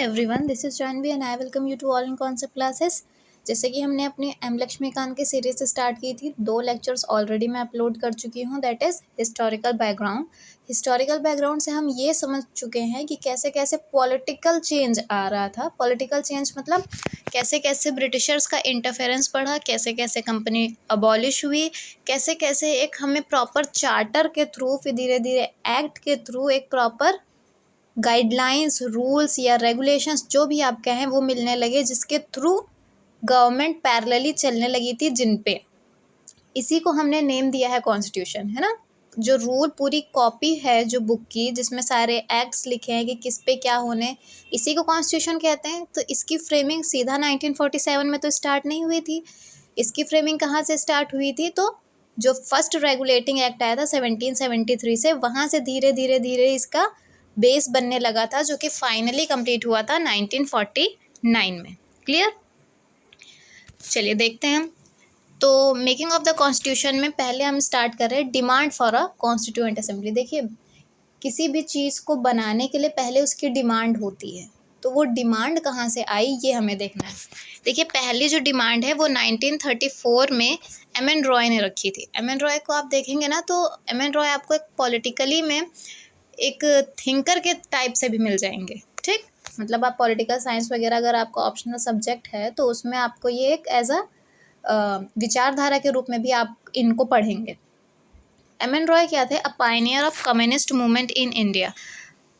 Everyone, this is Janvi and I welcome you to all in concept classes. जैसे कि हमने अपनी एम लक्ष्मीकांत की सीरीज से स्टार्ट की थी, 2 लेक्चर्स ऑलरेडी मैं अपलोड कर चुकी हूँ, that is historical background. Historical background से हम ये समझ चुके हैं कि कैसे कैसे पॉलिटिकल चेंज आ रहा था। पॉलिटिकल चेंज मतलब कैसे कैसे ब्रिटिशर्स का इंटरफेरेंस बढ़ा, कैसे कैसे कंपनी अबॉलिश हुई, कैसे कैसे एक हमें प्रॉपर चार्टर के थ्रू, फिर धीरे धीरे एक्ट के थ्रू एक प्रॉपर गाइडलाइंस, रूल्स या रेगुलेशंस जो भी आप कहें वो मिलने लगे, जिसके थ्रू गवर्नमेंट पैरेलली चलने लगी थी जिन पे। इसी को हमने नेम दिया है कॉन्स्टिट्यूशन, है ना। जो रूल पूरी कॉपी है जो बुक की, जिसमें सारे एक्ट्स लिखे हैं कि किस पे क्या होने, इसी को कॉन्स्टिट्यूशन कहते हैं। तो इसकी फ्रेमिंग सीधा 1947 में तो स्टार्ट नहीं हुई थी। इसकी फ्रेमिंग कहाँ से स्टार्ट हुई थी? तो जो फर्स्ट रेगुलेटिंग एक्ट आया था 1773 से, वहाँ से धीरे धीरे धीरे इसका बेस बनने लगा था, जो कि फाइनली कंप्लीट हुआ था 1949 में। क्लियर? चलिए देखते हैं हम। तो मेकिंग ऑफ द कॉन्स्टिट्यूशन में पहले हम स्टार्ट कर रहे हैं demand for a constituent assembly. देखिए, किसी भी चीज़ को बनाने के लिए पहले उसकी डिमांड होती है, तो वो डिमांड कहाँ से आई ये हमें देखना है। देखिए, पहली जो डिमांड है वो 1934 में एम एन रॉय ने रखी थी। एम एन रॉय को आप देखेंगे ना, तो एम एन रॉय आपको एक पॉलिटिकली में एक थिंकर के टाइप से भी मिल जाएंगे। ठीक, मतलब आप पॉलिटिकल साइंस वगैरह अगर आपका ऑप्शनल सब्जेक्ट है तो उसमें आपको ये एक एज अ विचारधारा के रूप में भी आप इनको पढ़ेंगे। एम एन रॉय क्या थे? अ Pioneer of communist movement in India.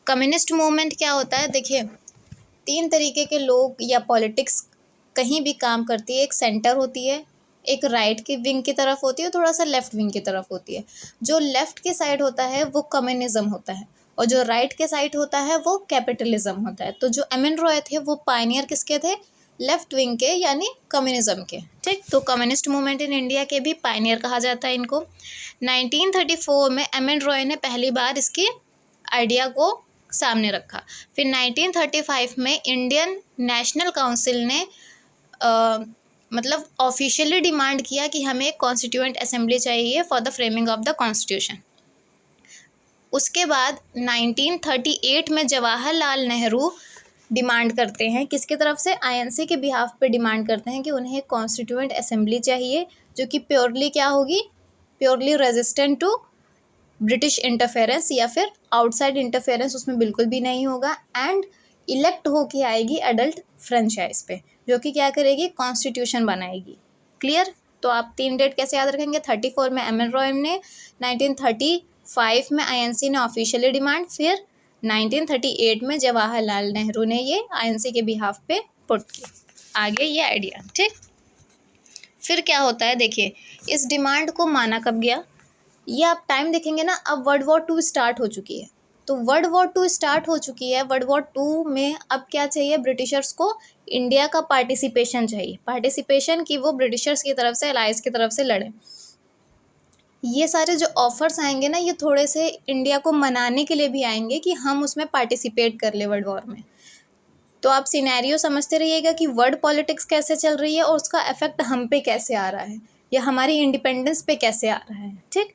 Communist movement क्या होता है? देखिए, 3 तरीके के लोग या पॉलिटिक्स कहीं भी काम करती है। एक सेंटर होती है, एक राइट की विंग की तरफ होती है, थोड़ा सा लेफ्ट विंग की तरफ होती है। जो लेफ्ट के साइड होता है वो कम्युनिज्म होता है, और जो राइट के साइड होता है वो कैपिटलिज्म होता है। तो जो एम एन रॉय थे वो पायनियर किसके थे? लेफ्ट विंग के, यानी कम्युनिज्म के। ठीक, तो कम्युनिस्ट मूवमेंट इन इंडिया के भी पायनियर कहा जाता है इनको। 1934 में एम एन रॉय ने पहली बार इसकी आइडिया को सामने रखा। फिर 1935 में इंडियन नेशनल काउंसिल ने मतलब ऑफिशियली डिमांड किया कि हमें एक कॉन्स्टिट्यूएंट असेंबली चाहिए for the framing of the constitution. उसके बाद 1938 में जवाहरलाल नेहरू डिमांड करते हैं, किसकी तरफ से? आईएनसी के बिहाफ पे डिमांड करते हैं कि उन्हें एक कॉन्स्टिट्यूएंट असेंबली चाहिए जो कि प्योरली क्या होगी? Purely resistant to British interference, या फिर आउटसाइड इंटरफेरेंस उसमें बिल्कुल भी नहीं होगा, एंड इलेक्ट होके आएगी एडल्ट फ्रेंचाइज पे, जो कि क्या करेगी? कॉन्स्टिट्यूशन बनाएगी। क्लियर? तो आप 3 डेट कैसे याद रखेंगे? 34 में एम एन रॉय ने, 1935 में आईएनसी ने ऑफिशियली डिमांड, फिर 1938 में जवाहरलाल नेहरू ने ये आईएनसी के बिहाफ पे पुट किया आगे ये आइडिया। ठीक, फिर क्या होता है? देखिए, इस डिमांड को माना कब गया, ये आप टाइम देखेंगे ना। अब वर्ल्ड वॉर 2 स्टार्ट हो चुकी है, तो वर्ल्ड वॉर 2 स्टार्ट हो चुकी है। वर्ल्ड वॉर 2 में अब क्या चाहिए? ब्रिटिशर्स को इंडिया का पार्टिसिपेशन चाहिए। पार्टिसिपेशन की वो ब्रिटिशर्स की तरफ से, अलाइज की तरफ से लड़ें। ये सारे जो ऑफर्स आएंगे ना, ये थोड़े से इंडिया को मनाने के लिए भी आएंगे कि हम उसमें पार्टिसिपेट कर ले वर्ल्ड वॉर में। तो आप सिनेरियो समझते रहिएगा कि वर्ल्ड पॉलिटिक्स कैसे चल रही है और उसका इफेक्ट हम पे कैसे आ रहा है, या हमारी इंडिपेंडेंस पे कैसे आ रहा है। ठीक,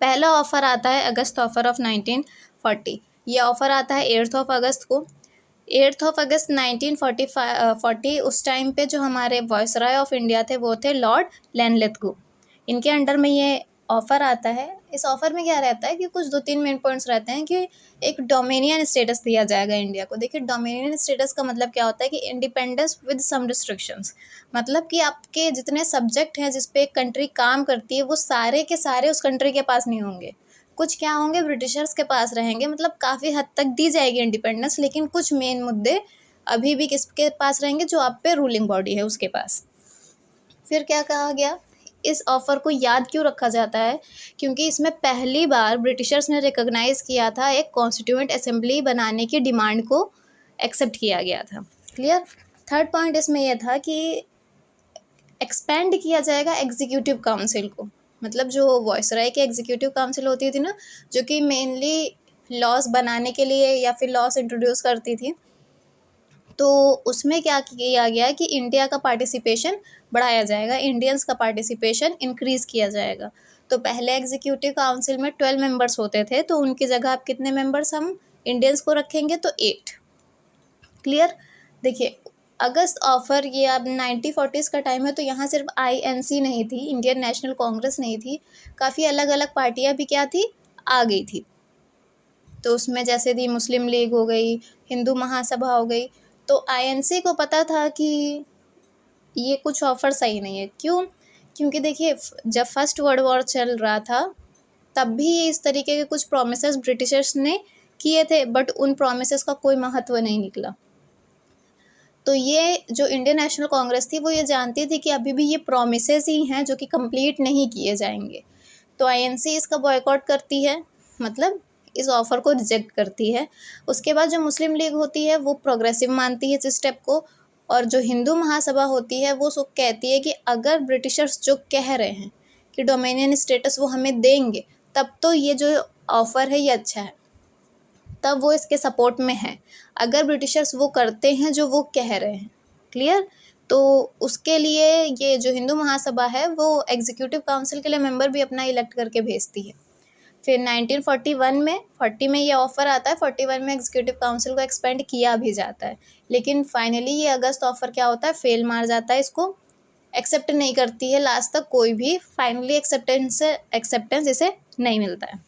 पहला ऑफ़र आता है अगस्त ऑफ़र ऑफ 1940। ये ऑफ़र आता है 8 अगस्त को। 8 अगस्त 1940 उस टाइम पे जो हमारे वायसराय ऑफ इंडिया थे वो थे लॉर्ड लिनलिथगो। इनके अंडर में ये ऑफ़र आता है। इस ऑफ़र में क्या रहता है कि कुछ 2-3 मेन पॉइंट्स रहते हैं कि एक डोमिनियन स्टेटस दिया जाएगा इंडिया को। देखिए, डोमिनियन स्टेटस का मतलब क्या होता है कि इंडिपेंडेंस विद सम रिस्ट्रिक्शंस। मतलब कि आपके जितने सब्जेक्ट हैं जिस पे एक कंट्री काम करती है, वो सारे के सारे उस कंट्री के पास नहीं होंगे। कुछ क्या होंगे? ब्रिटिशर्स के पास रहेंगे। मतलब काफ़ी हद तक दी जाएगी इंडिपेंडेंस, लेकिन कुछ मेन मुद्दे अभी भी किसके पास रहेंगे? जो आप पे रूलिंग बॉडी है उसके पास। फिर क्या कहा गया? इस ऑफ़र को याद क्यों रखा जाता है? क्योंकि इसमें पहली बार ब्रिटिशर्स ने रिकॉग्नाइज़ किया था, एक कॉन्स्टिट्यूएंट असेंबली बनाने की डिमांड को एक्सेप्ट किया गया था। क्लियर? थर्ड पॉइंट इसमें यह था कि एक्सपेंड किया जाएगा एग्जीक्यूटिव काउंसिल को। मतलब जो वायसराय की एग्जीक्यूटिव काउंसिल होती थी ना, जो कि मेनली लॉज बनाने के लिए या फिर लॉज इंट्रोड्यूस करती थी, तो उसमें क्या किया गया कि इंडिया का पार्टिसिपेशन बढ़ाया जाएगा, इंडियंस का पार्टिसिपेशन इंक्रीज़ किया जाएगा। तो पहले एग्जीक्यूटिव काउंसिल में 12 मेंबर्स होते थे, तो उनकी जगह आप कितने मेंबर्स हम इंडियंस को रखेंगे? तो 8। क्लियर। देखिए अगस्त ऑफर ये अब 1940s का टाइम है, तो यहाँ सिर्फ INC नहीं थी, इंडियन नेशनल कांग्रेस नहीं थी, काफ़ी अलग अलग पार्टियाँ भी क्या थी, आ गई थी। तो उसमें जैसे थी मुस्लिम लीग हो गई, हिंदू महासभा हो गई। तो INC को पता था कि ये कुछ ऑफर सही नहीं है। क्यों? क्योंकि देखिए जब फर्स्ट वर्ल्ड वॉर चल रहा था तब भी इस तरीके के कुछ प्रोमिसेस ब्रिटिशर्स ने किए थे, बट उन प्रोमिसेस का कोई महत्व नहीं निकला। तो ये जो इंडियन नेशनल कांग्रेस थी वो ये जानती थी कि अभी भी ये प्रोमिसेस ही हैं जो कि कंप्लीट नहीं किए जाएंगे। तो INC इसका बॉयकॉट करती है, मतलब इस ऑफ़र को रिजेक्ट करती है। उसके बाद जो मुस्लिम लीग होती है वो प्रोग्रेसिव मानती है इस स्टेप को, और जो हिंदू महासभा होती है वो सो कहती है कि अगर ब्रिटिशर्स जो कह रहे हैं कि डोमिनियन स्टेटस वो हमें देंगे, तब तो ये जो ऑफ़र है ये अच्छा है, तब वो इसके सपोर्ट में है। अगर ब्रिटिशर्स वो करते हैं जो वो कह रहे हैं, क्लियर। तो उसके लिए ये जो हिंदू महासभा है वो एग्जीक्यूटिव काउंसिल के लिए मेंबर भी अपना इलेक्ट करके भेजती है। फिर 1941 में 40 में ये ऑफ़र आता है, 41 में एग्जीक्यूटिव काउंसिल को एक्सपेंड किया भी जाता है, लेकिन फाइनली ये अगस्त ऑफ़र क्या होता है, फेल मार जाता है। इसको एक्सेप्ट नहीं करती है लास्ट तक कोई भी, फाइनली एक्सेप्टेंस इसे नहीं मिलता है।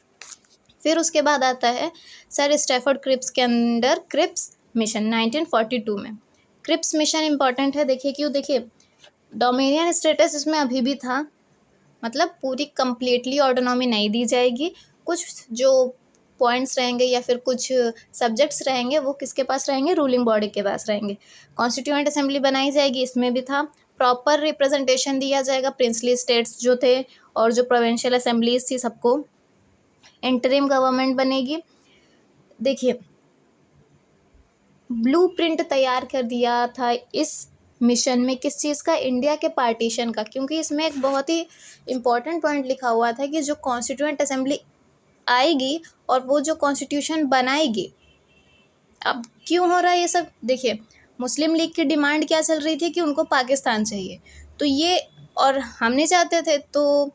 फिर उसके बाद आता है सर स्टैफर्ड क्रिप्स के अंडर क्रिप्स मिशन 1942 में। क्रिप्स मिशन इंपॉर्टेंट है, देखिए क्यों। देखिए डोमिनियन स्टेटस इसमें अभी भी था, मतलब पूरी कंप्लीटली ऑटोनॉमी नहीं दी जाएगी, कुछ जो पॉइंट्स रहेंगे या फिर कुछ सब्जेक्ट्स रहेंगे वो किसके पास रहेंगे, रूलिंग बॉडी के पास रहेंगे। कॉन्स्टिट्यूएंट असेंबली बनाई जाएगी, इसमें भी था। प्रॉपर रिप्रेजेंटेशन दिया जाएगा प्रिंसली स्टेट्स जो थे और जो प्रोविंशियल असेंबलीज थी सबको। इंटरिम गवर्नमेंट बनेगी। देखिए ब्लूप्रिंट तैयार कर दिया था इस मिशन में, किस चीज़ का, इंडिया के पार्टीशन का, क्योंकि इसमें एक बहुत ही इम्पोर्टेंट पॉइंट लिखा हुआ था कि जो कॉन्स्टिट्यूएंट असेंबली आएगी और वो जो कॉन्स्टिट्यूशन बनाएगी। अब क्यों हो रहा है ये सब, देखिए मुस्लिम लीग की डिमांड क्या चल रही थी कि उनको पाकिस्तान चाहिए, तो ये और हम नहीं चाहते थे, तो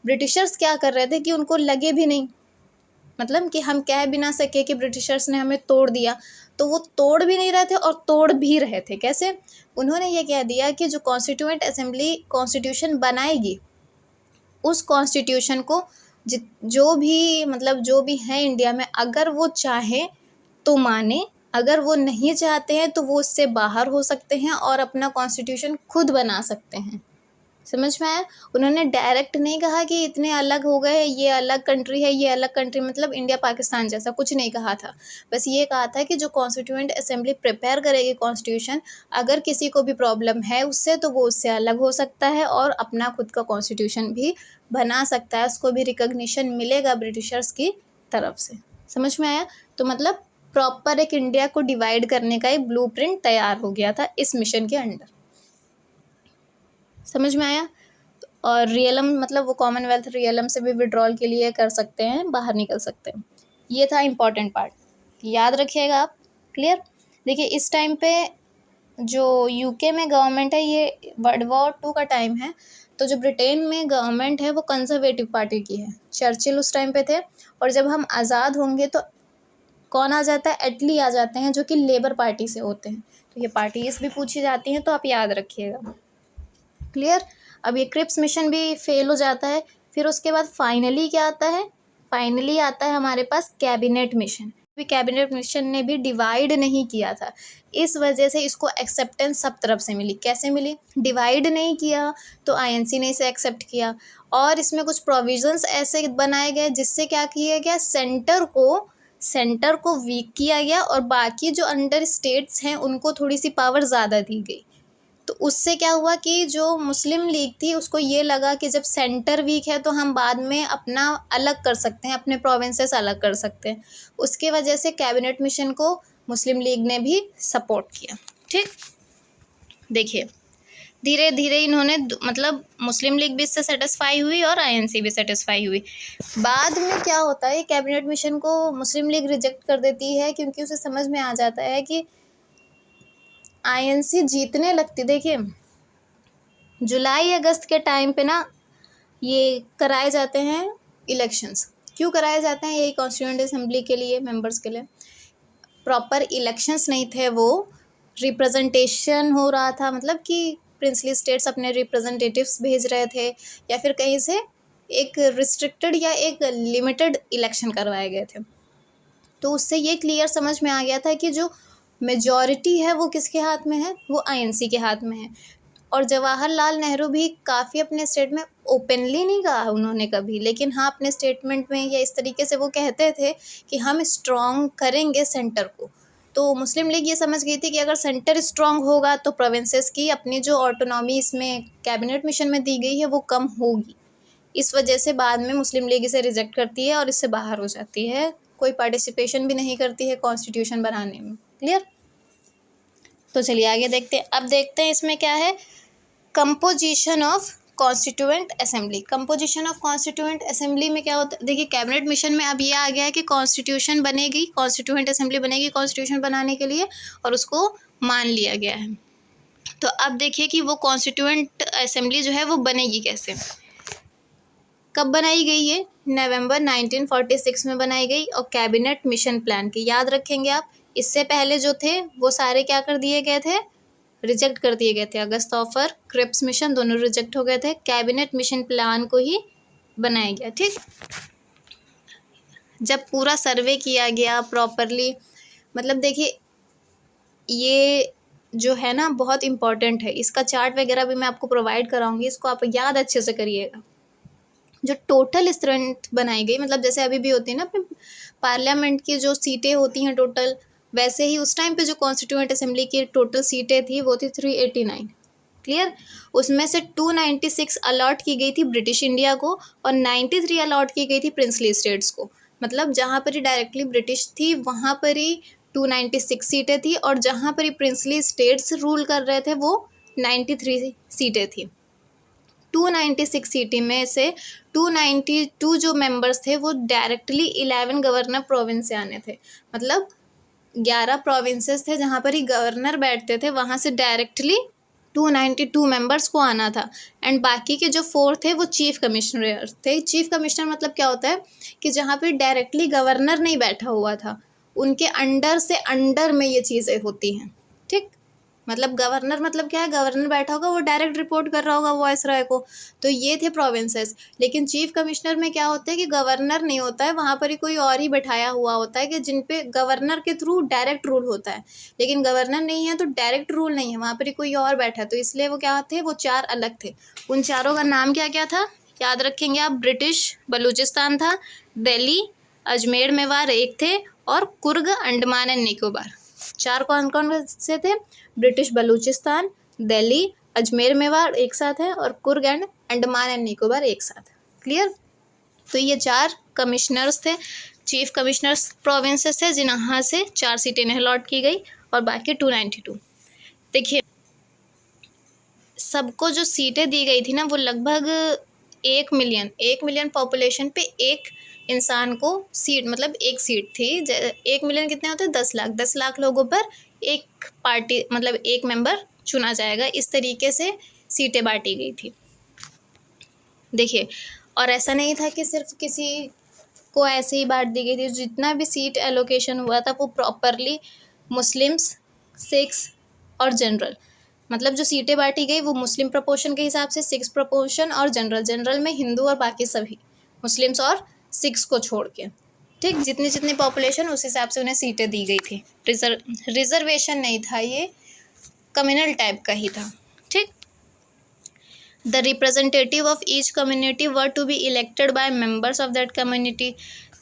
ब्रिटिशर्स क्या कर रहे थे कि उनको लगे भी नहीं, मतलब कि हम कह भी ना सके कि ब्रिटिशर्स ने हमें तोड़ दिया, तो वो तोड़ भी नहीं रहे थे और तोड़ भी रहे थे। कैसे? उन्होंने ये कह दिया कि जो कॉन्स्टिट्यूएंट असेंबली कॉन्स्टिट्यूशन बनाएगी उस कॉन्स्टिट्यूशन को जो भी मतलब जो भी है इंडिया में, अगर वो चाहे तो माने, अगर वो नहीं चाहते हैं तो वो उससे बाहर हो सकते हैं और अपना कॉन्स्टिट्यूशन खुद बना सकते हैं। समझ में आया? उन्होंने डायरेक्ट नहीं कहा कि इतने अलग हो गए, ये अलग कंट्री है, ये अलग कंट्री, मतलब इंडिया पाकिस्तान जैसा कुछ नहीं कहा था। बस ये कहा था कि जो कॉन्स्टिट्यूएंट असेंबली प्रिपेयर करेगी कॉन्स्टिट्यूशन, अगर किसी को भी प्रॉब्लम है उससे, तो वो उससे अलग हो सकता है और अपना खुद का कॉन्स्टिट्यूशन भी बना सकता है, उसको भी रिकॉग्निशन मिलेगा ब्रिटिशर्स की तरफ से। समझ में आया? तो मतलब प्रॉपर एक इंडिया को डिवाइड करने का एक ब्लूप्रिंट तैयार हो गया था इस मिशन के अंडर। समझ में आया? और रियलम मतलब वो कॉमनवेल्थ रियलम से भी विड्रॉल के लिए कर सकते हैं, बाहर निकल सकते हैं। ये था इम्पॉर्टेंट पार्ट, याद रखिएगा आप। क्लियर? देखिए इस टाइम पे जो UK में गवर्नमेंट है, ये वर्ल्ड वॉर 2 का टाइम है, तो जो ब्रिटेन में गवर्नमेंट है वो कंजर्वेटिव पार्टी की है। चर्चिल उस टाइम पे थे, और जब हम आज़ाद होंगे तो कौन आ जाता है, एटली आ जाते हैं जो कि लेबर पार्टी से होते हैं। तो ये पार्टीज भी पूछी जाती हैं, तो आप याद रखिएगा। क्लियर? अब ये क्रिप्स मिशन भी फेल हो जाता है। फिर उसके बाद फाइनली क्या आता है, फाइनली आता है हमारे पास कैबिनेट मिशन। भी कैबिनेट मिशन ने भी डिवाइड नहीं किया था, इस वजह से इसको एक्सेप्टेंस सब तरफ से मिली। कैसे मिली? डिवाइड नहीं किया तो INC ने इसे एक्सेप्ट किया, और इसमें कुछ प्रोविजंस ऐसे बनाए गए जिससे क्या किया गया, सेंटर को वीक किया गया और बाकी जो अंडर स्टेट्स हैं उनको थोड़ी सी पावर ज़्यादा दी गई। तो उससे क्या हुआ कि जो मुस्लिम लीग थी उसको ये लगा कि जब सेंटर वीक है तो हम बाद में अपना अलग कर सकते हैं, अपने प्रोविंसेस अलग कर सकते हैं। उसके वजह से कैबिनेट मिशन को मुस्लिम लीग ने भी सपोर्ट किया। ठीक, देखिए धीरे धीरे इन्होंने मतलब मुस्लिम लीग भी इससे सेटिस्फाई हुई और INC भी सेटिस्फाई हुई। बाद में क्या होता है, कैबिनेट मिशन को मुस्लिम लीग रिजेक्ट कर देती है क्योंकि उसे समझ में आ जाता है कि INC जीतने लगती। देखिए जुलाई अगस्त के टाइम पे ना ये कराए जाते हैं इलेक्शंस। क्यों कराए जाते हैं? यही कॉन्स्टिट्यूएंट असेंबली के लिए, मेंबर्स के लिए। प्रॉपर इलेक्शंस नहीं थे वो, रिप्रेजेंटेशन हो रहा था, मतलब कि प्रिंसली स्टेट्स अपने रिप्रेजेंटेटिव्स भेज रहे थे, या फिर कहीं से एक रिस्ट्रिक्टेड या एक लिमिटेड इलेक्शन करवाए गए थे। तो उससे ये क्लियर समझ में आ गया था कि जो मेजॉरिटी है वो किसके हाथ में है, वो आईएनसी के हाथ में है। और जवाहरलाल नेहरू भी काफ़ी अपने स्टेट में ओपनली नहीं कहा उन्होंने कभी, लेकिन हाँ अपने स्टेटमेंट में या इस तरीके से वो कहते थे कि हम स्ट्रॉन्ग करेंगे सेंटर को। तो मुस्लिम लीग ये समझ गई थी कि अगर सेंटर स्ट्रॉन्ग होगा तो प्रोविंसेस की अपनी जो ऑटोनॉमी इसमें कैबिनेट मिशन में दी गई है वो कम होगी। इस वजह से बाद में मुस्लिम लीग इसे रिजेक्ट करती है और इससे बाहर हो जाती है, कोई पार्टिसिपेशन भी नहीं करती है कॉन्स्टिट्यूशन बनाने में। क्लियर? तो चलिए आगे देखते हैं। अब देखते हैं इसमें क्या है, composition of constituent assembly. Composition of constituent assembly में क्या होता है, देखिए कैबिनेट मिशन में अब ये आ गया है कि कॉन्स्टिट्यूशन बनेगी, कॉन्स्टिट्यूएंट असेंबली बनेगी कॉन्स्टिट्यूशन बनाने के लिए, और उसको मान लिया गया है। तो अब देखिए कि वो कॉन्स्टिट्यूएंट असेंबली जो है वो बनेगी कैसे, कब बनाई गई है, नवंबर 1946 में बनाई गई, और कैबिनेट मिशन प्लान की याद रखेंगे आप। इससे पहले जो थे वो सारे क्या कर दिए गए थे, रिजेक्ट कर दिए गए थे। अगस्त ऑफर, क्रिप्स मिशन दोनों रिजेक्ट हो गए थे, कैबिनेट मिशन प्लान को ही बनाया गया। ठीक, जब पूरा सर्वे किया गया प्रॉपरली, मतलब देखिए ये जो है ना बहुत इम्पॉर्टेंट है, इसका चार्ट वगैरह भी मैं आपको प्रोवाइड कराऊंगी, इसको आप याद अच्छे से करिएगा। जो टोटल स्ट्रेंथ बनाई गई, मतलब जैसे अभी भी होती है ना अपने पार्लियामेंट की जो सीटें होती हैं टोटल, वैसे ही उस टाइम पे जो कॉन्स्टिट्यूएंट असेंबली की टोटल सीटें थी वो थी 389। क्लियर? उसमें से 296 अलॉट की गई थी ब्रिटिश इंडिया को और 93 अलॉट की गई थी प्रिंसली स्टेट्स को। मतलब जहाँ पर ही डायरेक्टली ब्रिटिश थी वहाँ पर ही 296 सीटें थी, और जहाँ पर ही प्रिंसली स्टेट्स रूल कर रहे थे वो 93 सीटें थी। 296 सीटें में से 292 जो मेंबर्स थे वो डायरेक्टली 11 गवर्नर प्रोविंस से आने थे। मतलब 11 प्रोविंसेस थे जहाँ पर ही गवर्नर बैठते थे, वहाँ से डायरेक्टली 292 मेंबर्स को आना था। एंड बाकी के जो 4 थे वो चीफ कमिश्नर थे। चीफ कमिश्नर मतलब क्या होता है कि जहाँ पर डायरेक्टली गवर्नर नहीं बैठा हुआ था, उनके अंडर से अंडर में ये चीज़ें होती हैं। ठीक, मतलब गवर्नर मतलब क्या है, गवर्नर बैठा होगा वो डायरेक्ट रिपोर्ट कर रहा होगा वायसराय को। तो ये थे प्रोविंसेस। लेकिन चीफ कमिश्नर में क्या होता है कि गवर्नर नहीं होता है, वहाँ पर ही कोई और ही बैठाया हुआ होता है कि जिन पे गवर्नर के थ्रू डायरेक्ट रूल होता है। लेकिन गवर्नर नहीं है तो डायरेक्ट रूल नहीं है, वहाँ पर ही कोई और बैठा है। तो इसलिए वो क्या थे, वो 4 अलग थे। उन चारों का नाम क्या क्या था याद रखेंगे आप। ब्रिटिश बलूचिस्तान था, दिल्ली, अजमेर मेवाड़ एक थे, और कुर्ग अंडमान एंड निकोबार। 4 कौन कौन से थे, ब्रिटिश बलूचिस्तान, दिल्ली, अजमेर मेवाड़ एक साथ है, और कुर्ग एंड अंडमान एंड निकोबार एक साथ। क्लियर? तो ये 4 कमिश्नर्स थे, चीफ कमिश्नर्स प्रोविंसेस थे, जिन्हां से 4 सीटें अलॉट की गई और बाकी 292। देखिए सबको जो सीटें दी गई थी ना वो लगभग 1 मिलियन पॉपुलेशन पे एक इंसान को सीट, मतलब एक सीट थी। 1 मिलियन कितने होते हैं, 10 लाख लोगों पर एक पार्टी, मतलब एक मेंबर चुना जाएगा। इस तरीके से सीटें बांटी गई थी। देखिए, और ऐसा नहीं था कि सिर्फ किसी को ऐसे ही बांट दी गई थी, जितना भी सीट एलोकेशन हुआ था वो प्रॉपरली मुस्लिम्स, सिख्स और जनरल, मतलब जो सीटें बांटी गई वो मुस्लिम प्रपोर्शन के हिसाब से, सिक्स प्रपोर्शन और जनरल में हिंदू और बाकी सभी, मुस्लिम्स और सिक्स को छोड़ के। ठीक, जितनी जितनी पॉपुलेशन उस हिसाब से उन्हें सीटें दी गई थी। रिजर्वेशन नहीं था, ये कम्युनल टाइप का ही था। ठीक, the representative of each community were to be elected by members of that community.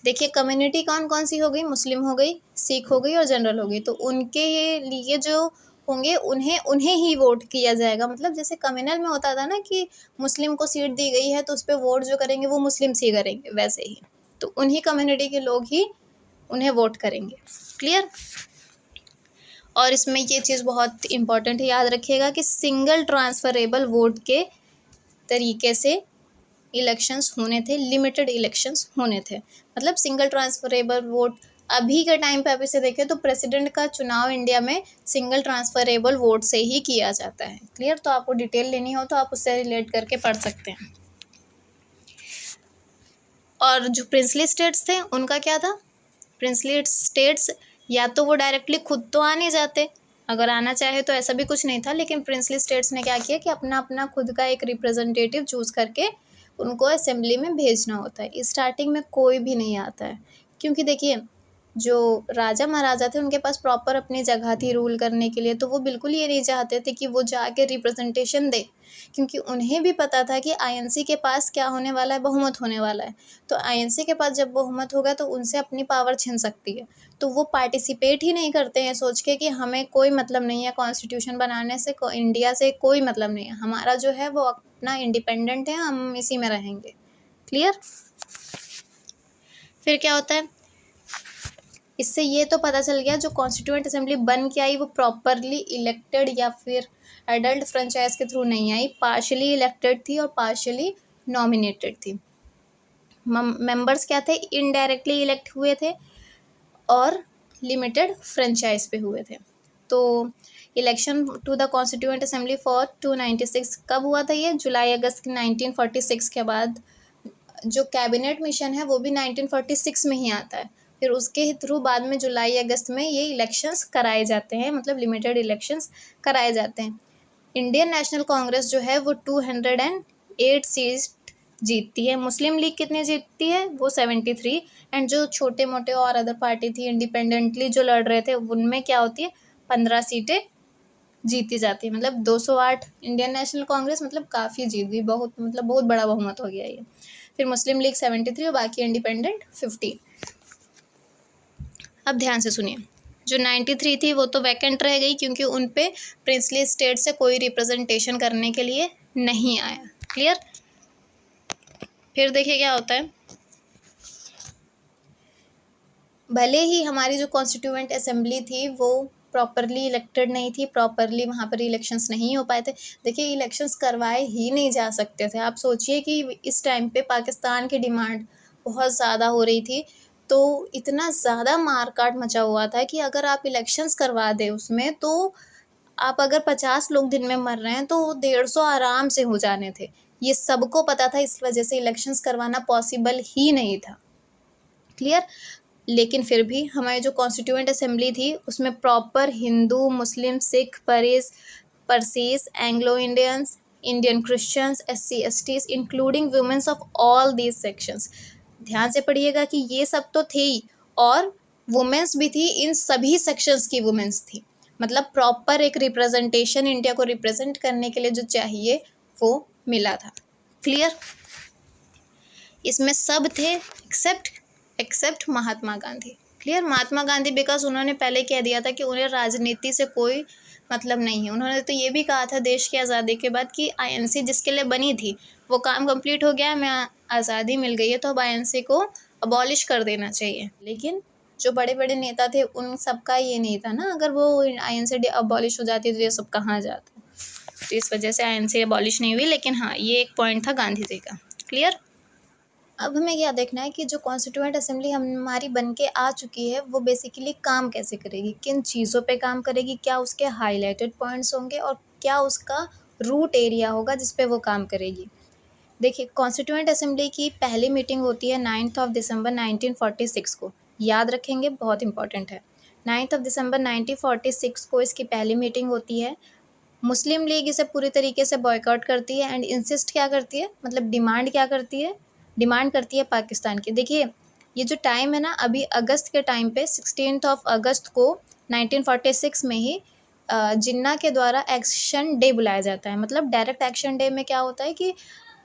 देखिए कम्युनिटी कौन कौन सी हो गई, मुस्लिम हो गई, सिख हो गई और जनरल हो गई। तो उनके लिए जो होंगे उन्हें ही वोट किया जाएगा। मतलब जैसे कम्युनल में होता था ना कि मुस्लिम को सीट दी गई है तो उस पर वोट जो करेंगे वो मुस्लिम्स ही करेंगे, वैसे ही तो उन्हीं कम्युनिटी के लोग ही उन्हें वोट करेंगे। क्लियर? और इसमें ये चीज़ बहुत इंपॉर्टेंट है, याद रखिएगा कि सिंगल ट्रांसफरेबल वोट के तरीके से इलेक्शंस होने थे, लिमिटेड इलेक्शंस होने थे। मतलब सिंगल ट्रांसफरेबल वोट, अभी के टाइम पे आप इसे देखें तो प्रेसिडेंट का चुनाव इंडिया में सिंगल ट्रांसफरेबल वोट से ही किया जाता है। क्लियर? तो आपको डिटेल लेनी हो तो आप उससे रिलेट करके पढ़ सकते हैं। और जो प्रिंसली स्टेट्स थे उनका क्या था, प्रिंसली स्टेट्स या तो वो डायरेक्टली खुद तो आ नहीं जाते, अगर आना चाहे तो ऐसा भी कुछ नहीं था, लेकिन प्रिंसली स्टेट्स ने क्या किया कि अपना अपना खुद का एक रिप्रेजेंटेटिव चूज़ करके उनको असेंबली में भेजना होता है। स्टार्टिंग में कोई भी नहीं आता है, क्योंकि देखिए जो राजा महाराजा थे उनके पास प्रॉपर अपनी जगह थी रूल करने के लिए, तो वो बिल्कुल ये नहीं चाहते थे कि वो जाके रिप्रेजेंटेशन दे, क्योंकि उन्हें भी पता था कि आईएनसी के पास क्या होने वाला है, बहुमत होने वाला है। तो आईएनसी के पास जब बहुमत होगा तो उनसे अपनी पावर छिन सकती है, तो वो पार्टिसिपेट ही नहीं करते हैं, सोच के कि हमें कोई मतलब नहीं है कॉन्स्टिट्यूशन बनाने से, इंडिया से कोई मतलब नहीं है, हमारा जो है वो अपना इंडिपेंडेंट है, हम इसी में रहेंगे। क्लियर। फिर क्या होता है, इससे ये तो पता चल गया जो कॉन्स्टिट्यूएंट असेंबली बन के आई वो प्रॉपरली इलेक्टेड या फिर एडल्ट फ्रेंचाइज के थ्रू नहीं आई, पार्शली इलेक्टेड थी और पार्शली नॉमिनेटेड थी। मेंबर्स क्या थे, इनडायरेक्टली इलेक्ट हुए थे और लिमिटेड फ्रेंचाइज पे हुए थे। तो election to the constituent assembly for 296 कब हुआ था, ये जुलाई अगस्त 1946 के बाद। जो कैबिनेट मिशन है वो भी 1946 में ही आता है, फिर उसके थ्रू बाद में जुलाई अगस्त में ये इलेक्शंस कराए जाते हैं, मतलब लिमिटेड इलेक्शंस कराए जाते हैं। इंडियन नेशनल कांग्रेस जो है वो 208 सीट जीतती है। मुस्लिम लीग कितने जीतती है, वो 73। एंड जो छोटे मोटे और अदर पार्टी थी इंडिपेंडेंटली जो लड़ रहे थे उनमें क्या होती है, 15 सीटें जीती जाती है। मतलब 208 इंडियन नेशनल कांग्रेस मतलब काफ़ी जीत गई, बहुत मतलब बहुत बड़ा बहुमत हो गया ये। फिर मुस्लिम लीग 73 और बाकी इंडिपेंडेंट 50। अब ध्यान से सुनिए, जो 93 थी वो तो वैकेंट रह गई, क्योंकि उन पे प्रिंसली स्टेट से कोई रिप्रेजेंटेशन करने के लिए नहीं आया। क्लियर। फिर देखिए क्या होता है, भले ही हमारी जो कॉन्स्टिट्यूएंट असेंबली थी वो प्रॉपरली इलेक्टेड नहीं थी, प्रॉपरली वहाँ पर इलेक्शंस नहीं हो पाए थे। देखिए इलेक्शंस करवाए ही नहीं जा सकते थे। आप सोचिए कि इस टाइम पे पाकिस्तान की डिमांड बहुत ज़्यादा हो रही थी, तो इतना ज़्यादा मारकाट मचा हुआ था कि अगर आप इलेक्शंस करवा दें उसमें, तो आप अगर 50 लोग दिन में मर रहे हैं तो 150 आराम से हो जाने थे। ये सबको पता था, इस वजह से इलेक्शंस करवाना पॉसिबल ही नहीं था। क्लियर। लेकिन फिर भी हमारी जो कॉन्स्टिट्यूएंट असेंबली थी उसमें proper Hindu, Muslim, Sikh, Parsis, Anglo Indians, Indian Christians, SC STs including womens of all these sections. ध्यान से पढ़िएगा कि ये सब तो थे ही, और वुमेन्स भी थी, इन सभी सेक्शंस की वुमेन्स थी। मतलब प्रॉपर एक रिप्रेजेंटेशन इंडिया को रिप्रेजेंट करने के लिए जो चाहिए वो मिला था। क्लियर। इसमें सब थे except Mahatma Gandhi. Clear. Mahatma Gandhi because उन्होंने पहले कह दिया था कि उन्हें राजनीति से कोई मतलब नहीं है। उन्होंने तो ये भी कहा था देश की आज़ादी के बाद कि आईएनसी जिसके लिए बनी थी वो काम कंप्लीट हो गया, हमें आज़ादी मिल गई है, तो अब आईएनसी को अबॉलिश कर देना चाहिए। लेकिन जो बड़े बड़े नेता थे उन सबका ये नहीं था ना, अगर वो आईएनसी अबॉलिश हो जाती तो ये सब कहाँ जाता, तो इस वजह से आईएनसी अबॉलिश नहीं हुई। लेकिन हाँ, ये एक पॉइंट था गांधी जी का। क्लियर। अब हमें क्या देखना है कि जो कॉन्स्टिट्यूएंट असेंबली हमारी बन के आ चुकी है वो बेसिकली काम कैसे करेगी, किन चीज़ों पे काम करेगी, क्या उसके हाईलाइटेड पॉइंट्स होंगे और क्या उसका रूट एरिया होगा जिस पे वो काम करेगी। देखिए कॉन्स्टिट्यूएंट असेंबली की पहली मीटिंग होती है 9 दिसंबर 1946 को। याद रखेंगे, बहुत इंपॉर्टेंट है। 9 दिसंबर 1946 को इसकी पहली मीटिंग होती है। मुस्लिम लीग इसे पूरी तरीके से बॉयकॉट करती है एंड इंसिस्ट क्या करती है, मतलब डिमांड क्या करती है, डिमांड करती है पाकिस्तान की। देखिए ये जो टाइम है ना, अभी अगस्त के टाइम पे 16 अगस्त को 1946 में ही जिन्ना के द्वारा एक्शन डे बुलाया जाता है। मतलब डायरेक्ट एक्शन डे में क्या होता है कि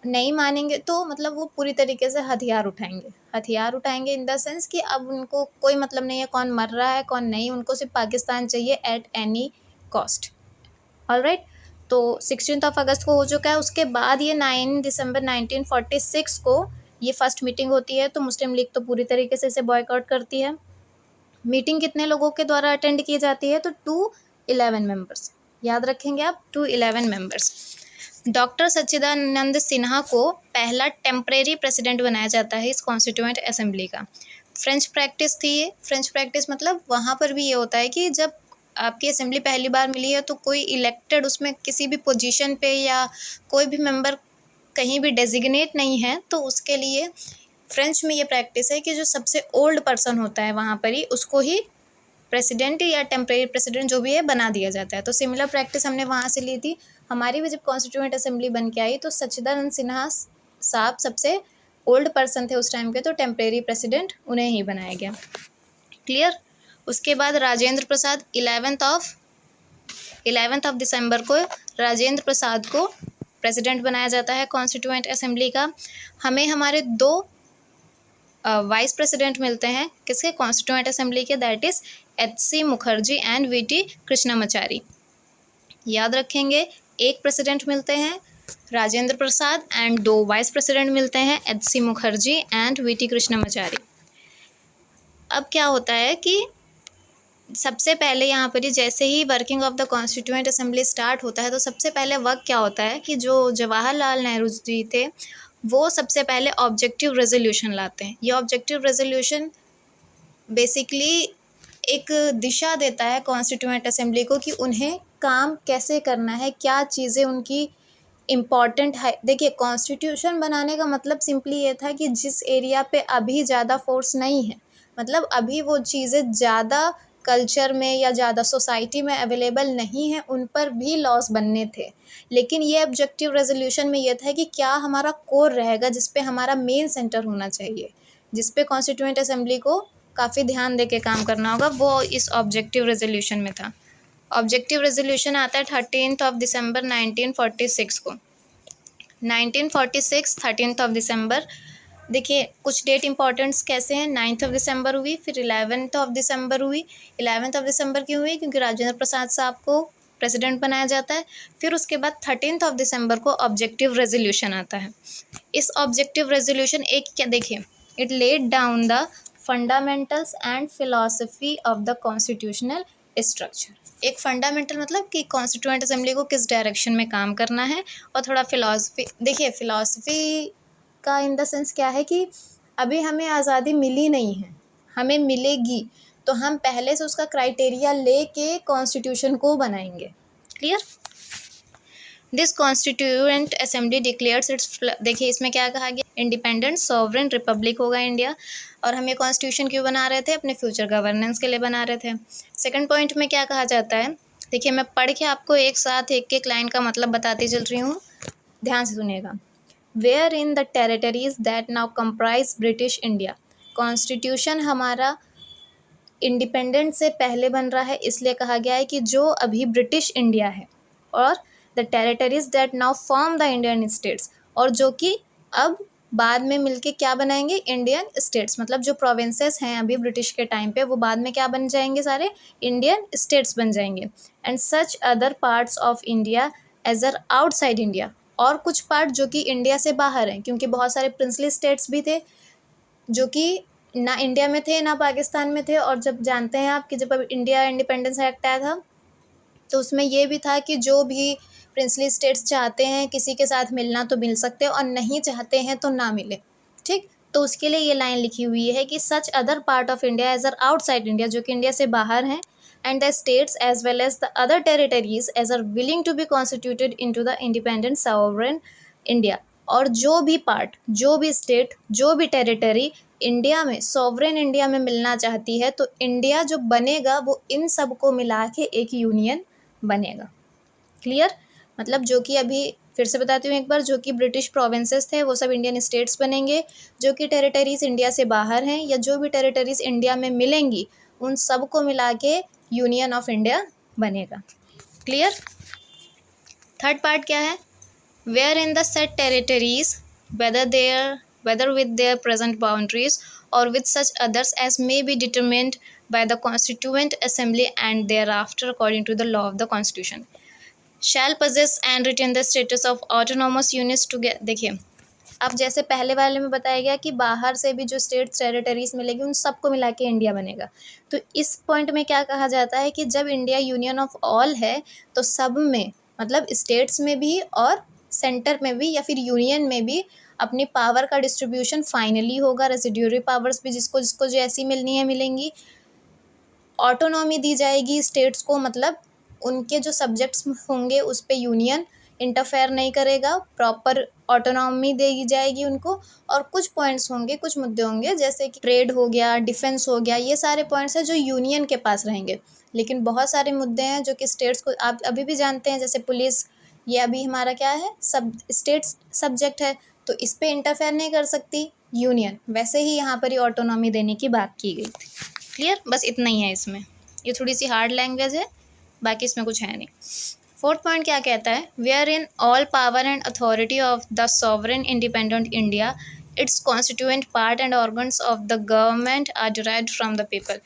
नहीं मानेंगे तो मतलब वो पूरी तरीके से हथियार उठाएंगे इन द सेंस कि अब उनको कोई मतलब नहीं है कौन मर रहा है कौन नहीं, उनको सिर्फ पाकिस्तान चाहिए एट एनी कॉस्ट। ऑलराइट। तो 16 अगस्त को हो चुका है। उसके बाद ये 9 दिसंबर 1946 को ये फर्स्ट मीटिंग होती है। तो मुस्लिम लीग तो पूरी तरीके से इसे बॉयकॉट करती है। मीटिंग कितने लोगों के द्वारा अटेंड की जाती है, तो 211 मेंबर्स। याद रखेंगे आप, 211 मेंबर्स। डॉक्टर सच्चिदानंद सिन्हा को पहला टेम्परेरी प्रेसिडेंट बनाया जाता है इस कॉन्स्टिट्यूएंट असेंबली का। फ्रेंच प्रैक्टिस थी ये। फ्रेंच प्रैक्टिस मतलब वहाँ पर भी ये होता है कि जब आपकी असेंबली पहली बार मिली है तो कोई इलेक्टेड उसमें किसी भी पोजीशन पे या कोई भी मेंबर कहीं भी डेजिग्नेट नहीं है, तो उसके लिए फ्रेंच में ये प्रैक्टिस है कि जो सबसे ओल्ड पर्सन होता है वहाँ पर ही उसको ही प्रेसिडेंट या टेम्परेरी प्रेसिडेंट जो भी है बना दिया जाता है। तो सिमिलर प्रैक्टिस हमने वहाँ से ली थी। हमारी भी जब कॉन्स्टिट्यूएंट असेंबली बन के आई तो सच्चिदानंद सिन्हा साहब सबसे ओल्ड पर्सन थे उस टाइम के, तो टेम्परेरी प्रेसिडेंट उन्हें ही बनाया गया। क्लियर। उसके बाद राजेंद्र प्रसाद 11 दिसंबर को राजेंद्र प्रसाद को प्रेसिडेंट बनाया जाता है कॉन्स्टिट्यूएंट असेंबली का। हमें हमारे 2 वाइस प्रेसिडेंट मिलते हैं किसके, कॉन्स्टिट्यूएंट असेंबली के, that is HC Mukherjee and VT Krishnamachari. याद रखेंगे, एक प्रेसिडेंट मिलते हैं Rajendra Prasad and 2 vice president मिलते हैं HC Mukherjee and VT Krishnamachari. अब क्या होता है कि सबसे पहले यहाँ पर जैसे ही working of the constituent assembly start होता है तो सबसे पहले वर्क क्या होता है कि जो जवाहरलाल नेहरू जी थे वो सबसे पहले ऑब्जेक्टिव रेजोल्यूशन लाते हैं। ये ऑब्जेक्टिव रेजोल्यूशन बेसिकली एक दिशा देता है कॉन्स्टिट्यूएंट असेंबली को कि उन्हें काम कैसे करना है, क्या चीज़ें उनकी इम्पॉर्टेंट है। देखिए, कॉन्स्टिट्यूशन बनाने का मतलब सिंपली ये था कि जिस एरिया पे अभी ज़्यादा फोर्स नहीं है, मतलब अभी वो चीज़ें ज़्यादा कल्चर में या ज़्यादा सोसाइटी में अवेलेबल नहीं है, उन पर भी लॉस बनने थे। लेकिन ये ऑब्जेक्टिव रेजोल्यूशन में ये था कि क्या हमारा कोर रहेगा जिस पे हमारा मेन सेंटर होना चाहिए, जिस पे कॉन्स्टिट्यूएंट असेंबली को काफ़ी ध्यान दे के काम करना होगा, वो इस ऑब्जेक्टिव रेजोल्यूशन में था। ऑब्जेक्टिव रेजोल्यूशन आता है 13 दिसंबर 1946 को। 1946 13 दिसंबर। देखिए कुछ डेट इंपॉर्टेंट्स कैसे हैं, 9 दिसंबर हुई, फिर 11 दिसंबर हुई। 11 दिसंबर क्यों हुई, क्योंकि राजेंद्र प्रसाद साहब को प्रेसिडेंट बनाया जाता है। फिर उसके बाद 13 दिसंबर को ऑब्जेक्टिव रेजोल्यूशन आता है। इस ऑब्जेक्टिव रेजोल्यूशन एक क्या, देखिए, it laid down the fundamentals and philosophy of the constitutional structure. एक फंडामेंटल मतलब कि कॉन्स्टिट्यूएंट असेंबली को किस डायरेक्शन में काम करना है, और थोड़ा फिलॉसफी। देखिए फिलॉसफी का इन द सेंस क्या है कि अभी हमें आज़ादी मिली नहीं है, हमें मिलेगी, तो हम पहले से उसका क्राइटेरिया लेके कॉन्स्टिट्यूशन को बनाएंगे। Clear. This constituent assembly declares it's, देखिए इसमें क्या कहा गया, इंडिपेंडेंट सॉवरेन रिपब्लिक होगा इंडिया। और हम ये कॉन्स्टिट्यूशन क्यों बना रहे थे, अपने फ्यूचर गवर्नेंस के लिए बना रहे थे। सेकंड पॉइंट में क्या कहा जाता है, देखिए मैं पढ़ के आपको एक साथ एक लाइन का मतलब बताती चल रही हूँ, ध्यान से सुनिएगा। Where in the territories that now comprise British India. Constitution हमारा इंडिपेंडेंट से पहले बन रहा है, इसलिए कहा गया है कि जो अभी ब्रिटिश इंडिया है, और the territories that now form the Indian states, और जो कि अब बाद में मिलके क्या बनाएंगे, इंडियन स्टेट्स। मतलब जो प्रोविंसेस हैं अभी ब्रिटिश के टाइम पे, वो बाद में क्या बन जाएंगे, सारे इंडियन स्टेट्स बन जाएंगे। And such other parts of India as are outside India, और कुछ पार्ट जो कि इंडिया से बाहर हैं, क्योंकि बहुत सारे प्रिंसली स्टेट्स भी थे जो कि ना इंडिया में थे ना पाकिस्तान में थे। और जब जानते हैं आप कि जब इंडिया इंडिपेंडेंस एक्ट आया था तो उसमें ये भी था कि जो भी प्रिंसली स्टेट्स चाहते हैं किसी के साथ मिलना तो मिल सकते हैं, और नहीं चाहते हैं तो ना मिले। ठीक, तो उसके लिए ये लाइन लिखी हुई है कि such other part of India as are outside India, जो कि इंडिया से बाहर हैं, and the states as well as the other territories as are willing to be constituted into the independent sovereign India. और जो भी पार्ट, जो भी स्टेट, जो भी टेरिटरी इंडिया में, सॉवरेन इंडिया में मिलना चाहती है, तो इंडिया जो बनेगा वो इन सब को मिला के एक यूनियन बनेगा। क्लियर। मतलब जो कि अभी फिर से बताती हूँ एक बार, जो कि ब्रिटिश प्रोविंसेस थे वो सब इंडियन स्टेट्स बनेंगे, जो कि टेरिटरीज इंडिया से बाहर हैं या जो भी टेरिटरीज इंडिया में मिलेंगी उन सब को मिला के यूनियन ऑफ इंडिया बनेगा। क्लियर। थर्ड पार्ट क्या है, where in the said territories whether with their present boundaries or with such others as may be determined by the Constituent Assembly and thereafter according to the law of the Constitution shall possess and retain the status of autonomous units to get। देखिए अब जैसे पहले वाले में बताया गया कि बाहर से भी जो स्टेट्स टेरिटरीज मिलेगी उन सबको मिला के इंडिया बनेगा, तो इस पॉइंट में क्या कहा जाता है कि जब इंडिया यूनियन ऑफ ऑल है तो सब में, मतलब स्टेट्स में भी और सेंटर में भी या फिर यूनियन में भी अपनी पावर का डिस्ट्रीब्यूशन फाइनली होगा। रेसिड्यूरी पावर्स भी जिसको जिसको जैसी मिलनी है मिलेंगी। ऑटोनॉमी दी जाएगी स्टेट्स को, मतलब उनके जो सब्जेक्ट्स होंगे उस पे यूनियन इंटरफेयर नहीं करेगा, प्रॉपर ऑटोनॉमी दी जाएगी उनको। और कुछ पॉइंट्स होंगे, कुछ मुद्दे होंगे जैसे कि ट्रेड हो गया, डिफेंस हो गया, ये सारे पॉइंट्स हैं जो यूनियन के पास रहेंगे। लेकिन बहुत सारे मुद्दे हैं जो कि स्टेट्स को, आप अभी भी जानते हैं, जैसे पुलिस, ये अभी हमारा क्या है, सब स्टेट्स सब्जेक्ट है, तो इस पे इंटरफेयर नहीं कर सकती यूनियन। वैसे ही यहाँ पर ही ऑटोनॉमी देने की बात की गई थी। क्लियर, बस इतना ही है इसमें। ये थोड़ी सी हार्ड लैंग्वेज है, बाकी इसमें कुछ है नहीं। फोर्थ पॉइंट क्या कहता है, where in all power and authority of the sovereign independent India, its constituent part and organs of the government are derived from the people.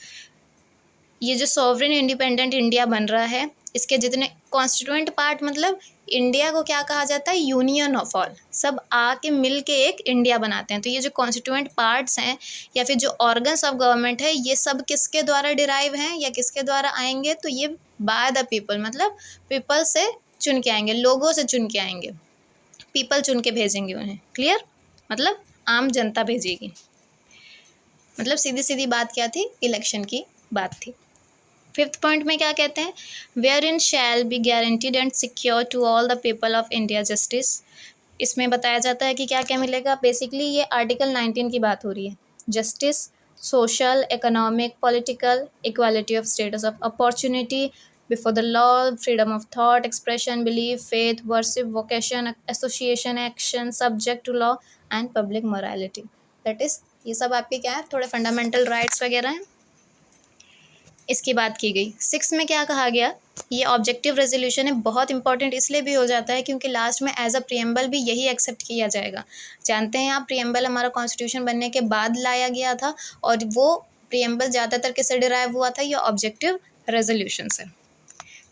ये जो सॉवरेन इंडिपेंडेंट इंडिया बन रहा है, इसके जितने कॉन्स्टिट्यूएंट पार्ट, मतलब इंडिया को क्या कहा जाता है, यूनियन ऑफ ऑल, सब आके मिल के एक इंडिया बनाते हैं। तो ये जो कॉन्स्टिट्यूएंट पार्ट्स हैं या फिर जो ऑर्गन्स ऑफ गवर्नमेंट है, ये सब किसके द्वारा डिराइव हैं या किसके द्वारा आएंगे, तो ये बाय द पीपल, मतलब पीपल से चुन के आएंगे, लोगों से चुन के आएंगे, पीपल चुन के भेजेंगे उन्हें। क्लियर, मतलब आम जनता भेजेगी। मतलब सीधी सीधी बात क्या थी, इलेक्शन की बात थी। फिफ्थ पॉइंट में क्या कहते हैं, where in shall be guaranteed and secure to all the people of India justice. इसमें बताया जाता है कि क्या क्या मिलेगा। बेसिकली ये आर्टिकल 19 की बात हो रही है। Justice, social, economic, political, equality of status of opportunity before the law, freedom of thought, expression, belief, faith, worship, vocation, association, action, subject to law and public morality. That is, ये सब आपके क्या है, थोड़े फंडामेंटल राइट्स वगैरह हैं, इसकी बात की गई। सिक्स में क्या कहा गया, ये ऑब्जेक्टिव रेजोल्यूशन है, बहुत इंपॉर्टेंट इसलिए भी हो जाता है क्योंकि लास्ट में एज अ प्रियम्बल भी यही एक्सेप्ट किया जाएगा। जानते हैं आप, प्रियम्बल हमारा कॉन्स्टिट्यूशन बनने के बाद लाया गया था और वो प्रियम्बल ज़्यादातर किससे डिराइव हुआ था, ये ऑब्जेक्टिव रेजोल्यूशन से।